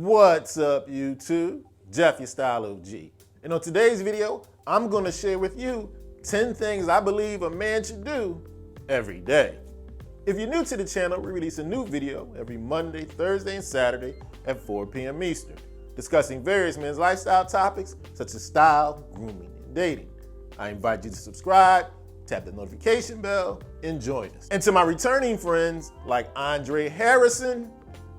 What's up, YouTube? Jeff, your Style O.G. And on today's video, I'm going to share with you 10 things I believe a man should do every day. If you're new to the channel, we release a new video every Monday, Thursday, and Saturday at 4 p.m. Eastern, discussing various men's lifestyle topics such as style, grooming, and dating. I invite you to subscribe, tap the notification bell, and join us. And to my returning friends like Andre Harrison,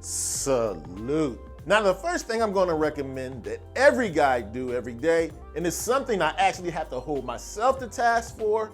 salute. Now, the first thing I'm going to recommend that every guy do every day, and it's something I actually have to hold myself to task for,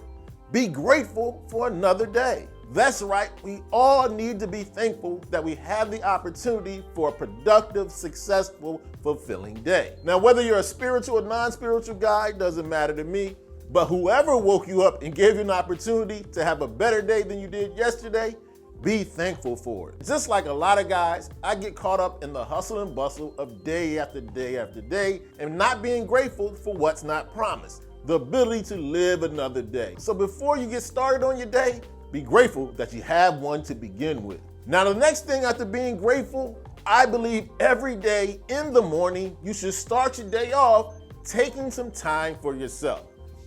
be grateful for another day. That's right, we all need to be thankful that we have the opportunity for a productive, successful, fulfilling day. Now, whether you're a spiritual or non-spiritual guy doesn't matter to me, but whoever woke you up and gave you an opportunity to have a better day than you did yesterday, be thankful for it. Just like a lot of guys, I get caught up in the hustle and bustle of day after day after day and not being grateful for what's not promised, the ability to live another day. So before you get started on your day, be grateful that you have one to begin with. Now, the next thing after being grateful, I believe every day in the morning, you should start your day off taking some time for yourself.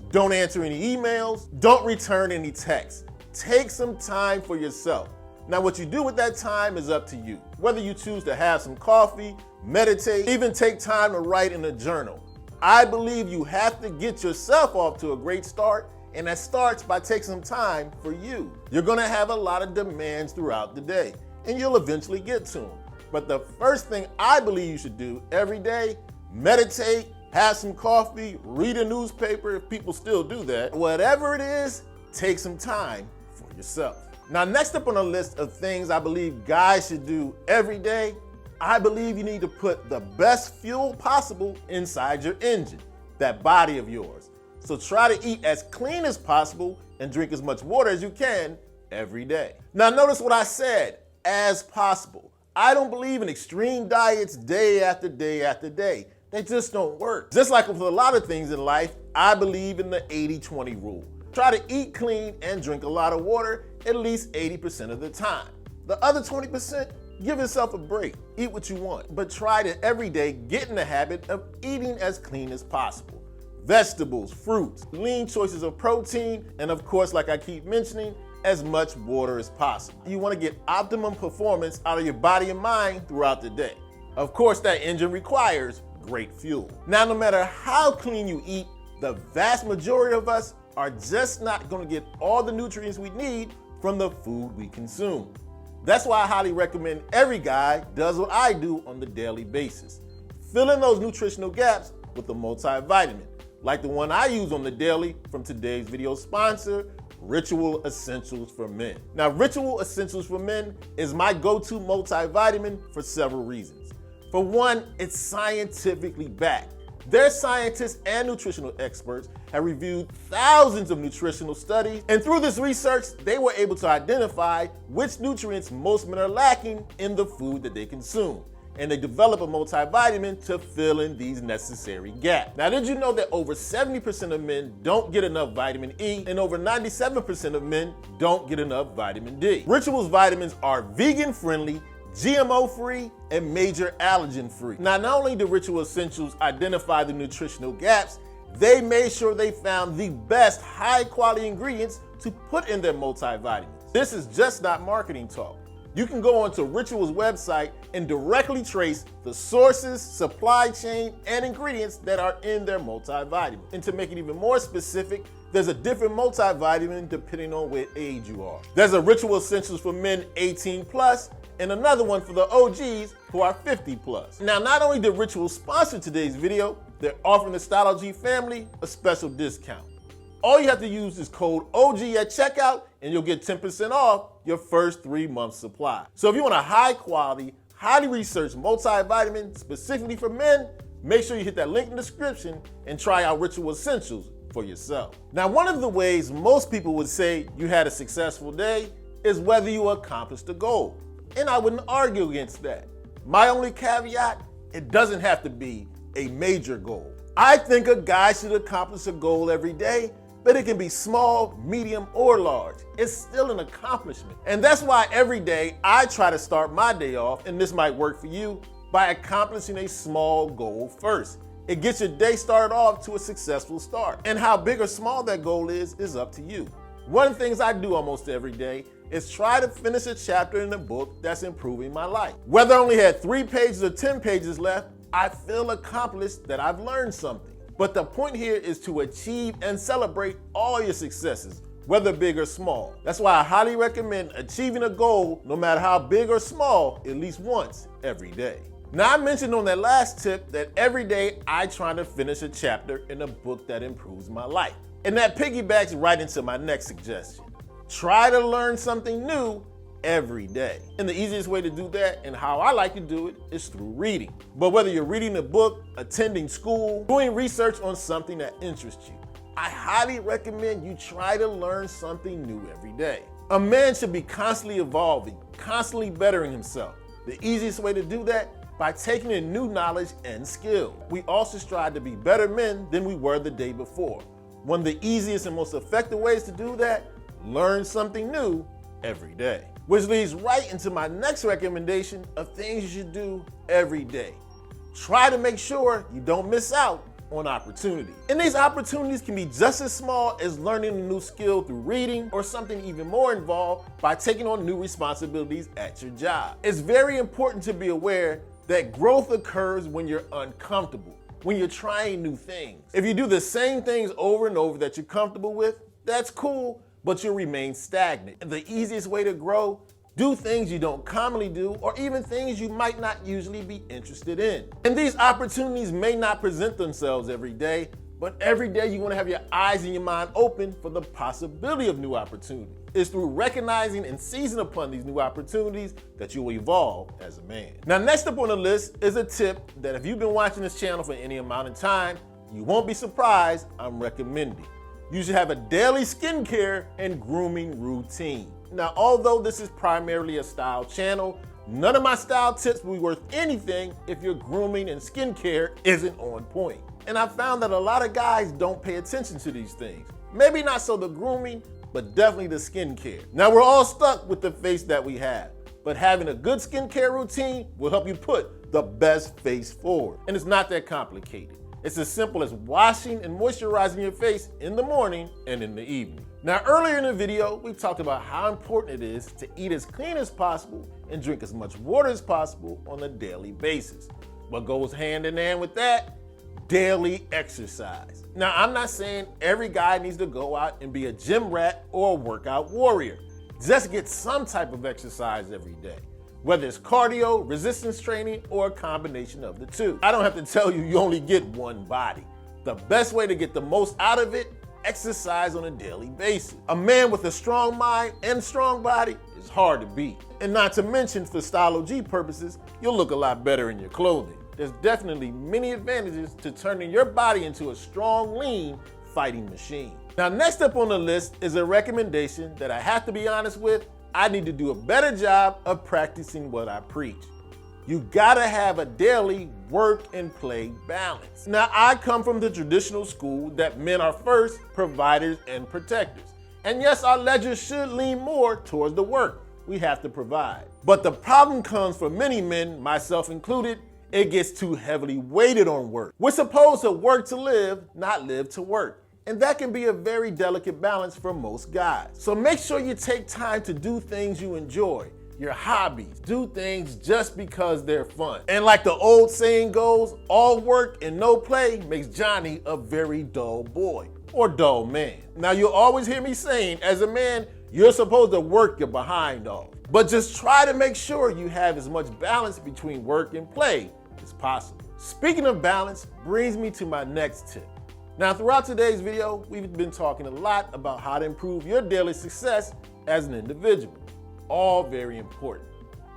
Don't answer any emails, don't return any texts. Take some time for yourself. Now, what you do with that time is up to you. Whether you choose to have some coffee, meditate, even take time to write in a journal. I believe you have to get yourself off to a great start, and that starts by taking some time for you. You're gonna have a lot of demands throughout the day, and you'll eventually get to them. But the first thing I believe you should do every day, meditate, have some coffee, read a newspaper if people still do that. Whatever it is, take some time for yourself. Now, next up on the list of things I believe guys should do every day, I believe you need to put the best fuel possible inside your engine, that body of yours. So try to eat as clean as possible and drink as much water as you can every day. Now, notice what I said, as possible. I don't believe in extreme diets day after day after day. They just don't work. Just like with a lot of things in life, I believe in the 80-20 rule. Try to eat clean and drink a lot of water at least 80% of the time. The other 20%, give yourself a break. Eat what you want, but try to every day get in the habit of eating as clean as possible. Vegetables, fruits, lean choices of protein, and of course, like I keep mentioning, as much water as possible. You want to get optimum performance out of your body and mind throughout the day. Of course, that engine requires great fuel. Now, no matter how clean you eat, the vast majority of us are just not going to get all the nutrients we need from the food we consume. That's why I highly recommend every guy does what I do on the daily basis. Fill in those nutritional gaps with a multivitamin, like the one I use on the daily from today's video sponsor, Ritual Essentials for Men. Now, Ritual Essentials for Men is my go-to multivitamin for several reasons. For one, it's scientifically backed. Their scientists and nutritional experts have reviewed thousands of nutritional studies, and through this research, they were able to identify which nutrients most men are lacking in the food that they consume. And they develop a multivitamin to fill in these necessary gaps. Now, did you know that over 70% of men don't get enough vitamin E, and over 97% of men don't get enough vitamin D? Ritual's vitamins are vegan-friendly, GMO-free, and major allergen-free. Now, not only did Ritual Essentials identify the nutritional gaps, they made sure they found the best high-quality ingredients to put in their multivitamins. This is just not marketing talk. You can go onto Ritual's website and directly trace the sources, supply chain, and ingredients that are in their multivitamin. And to make it even more specific, there's a different multivitamin depending on what age you are. There's a Ritual Essentials for Men 18+, and another one for the OGs who are 50+. Now, not only did Ritual sponsor today's video, they're offering the Style O.G family a special discount. All you have to use is code OG at checkout, and you'll get 10% off your first 3 months supply. So if you want a high quality, highly researched multivitamin specifically for men, make sure you hit that link in the description and try out Ritual Essentials for yourself. Now, one of the ways most people would say you had a successful day is whether you accomplished a goal. And I wouldn't argue against that. My only caveat, it doesn't have to be a major goal. I think a guy should accomplish a goal every day, but it can be small, medium, or large. It's still an accomplishment. And that's why every day I try to start my day off, and this might work for you, by accomplishing a small goal first. It gets your day started off to a successful start. And how big or small that goal is up to you. One of the things I do almost every day is try to finish a chapter in a book that's improving my life. Whether I only had 3 pages or 10 pages left, I feel accomplished that I've learned something. But the point here is to achieve and celebrate all your successes, whether big or small. That's why I highly recommend achieving a goal, no matter how big or small, at least once every day. Now, I mentioned on that last tip that every day I try to finish a chapter in a book that improves my life. And that piggybacks right into my next suggestion. Try to learn something new every day. And the easiest way to do that, and how I like to do it, is through reading. But whether you're reading a book, attending school, doing research on something that interests you, I highly recommend you try to learn something new every day. A man should be constantly evolving, constantly bettering himself. The easiest way to do that, by taking in new knowledge and skill. We also strive to be better men than we were the day before. One of the easiest and most effective ways to do that, learn something new every day. Which leads right into my next recommendation of things you should do every day. Try to make sure you don't miss out on opportunities. And these opportunities can be just as small as learning a new skill through reading, or something even more involved by taking on new responsibilities at your job. It's very important to be aware that growth occurs when you're uncomfortable, when you're trying new things. If you do the same things over and over that you're comfortable with, that's cool, but you'll remain stagnant. And the easiest way to grow, do things you don't commonly do, or even things you might not usually be interested in. And these opportunities may not present themselves every day, but every day you want to have your eyes and your mind open for the possibility of new opportunities. It's through recognizing and seizing upon these new opportunities that you will evolve as a man. Now, next up on the list is a tip that if you've been watching this channel for any amount of time, you won't be surprised I'm recommending. You should have a daily skincare and grooming routine. Now, although this is primarily a style channel, none of my style tips will be worth anything if your grooming and skincare isn't on point. And I found that a lot of guys don't pay attention to these things. Maybe not so the grooming, but definitely the skincare. Now, we're all stuck with the face that we have, but having a good skincare routine will help you put the best face forward. And it's not that complicated. It's as simple as washing and moisturizing your face in the morning and in the evening. Now, earlier in the video, we talked about how important it is to eat as clean as possible and drink as much water as possible on a daily basis. What goes hand in hand with that? Daily exercise. Now, I'm not saying every guy needs to go out and be a gym rat or a workout warrior. Just get some type of exercise every day, whether it's cardio, resistance training, or a combination of the two. I don't have to tell you, you only get one body. The best way to get the most out of it, exercise on a daily basis. A man with a strong mind and strong body is hard to beat. And not to mention, for Style O.G purposes, you'll look a lot better in your clothing. There's definitely many advantages to turning your body into a strong, lean fighting machine. Now, next up on the list is a recommendation that I have to be honest with. I need to do a better job of practicing what I preach. You gotta have a daily work and play balance. Now, I come from the traditional school that men are first, providers and protectors. And yes, our ledger should lean more towards the work we have to provide. But the problem comes for many men, myself included, it gets too heavily weighted on work. We're supposed to work to live, not live to work. And that can be a very delicate balance for most guys. So make sure you take time to do things you enjoy, your hobbies. Do things just because they're fun. And like the old saying goes, all work and no play makes Johnny a very dull boy or dull man. Now, you'll always hear me saying, as a man, you're supposed to work your behind off. But just try to make sure you have as much balance between work and play as possible. Speaking of balance brings me to my next tip. Now, throughout today's video, we've been talking a lot about how to improve your daily success as an individual. All very important.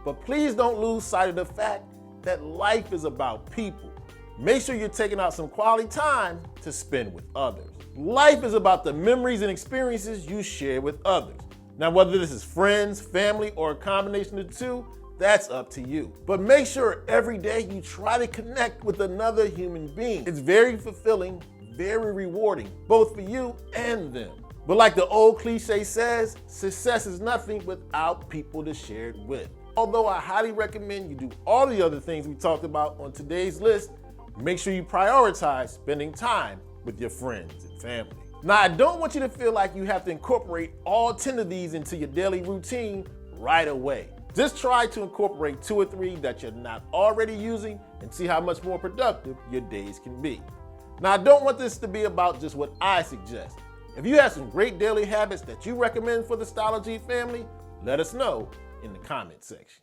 But please don't lose sight of the fact that life is about people. Make sure you're taking out some quality time to spend with others. Life is about the memories and experiences you share with others. Now, whether this is friends, family, or a combination of the two, that's up to you. But make sure every day you try to connect with another human being. It's very fulfilling, very rewarding, both for you and them. But like the old cliche says, success is nothing without people to share it with. Although I highly recommend you do all the other things we talked about on today's list, make sure you prioritize spending time with your friends and family. Now, I don't want you to feel like you have to incorporate all 10 of these into your daily routine right away. Just try to incorporate 2 or 3 that you're not already using and see how much more productive your days can be. Now, I don't want this to be about just what I suggest. If you have some great daily habits that you recommend for the Style O.G family, let us know in the comment section.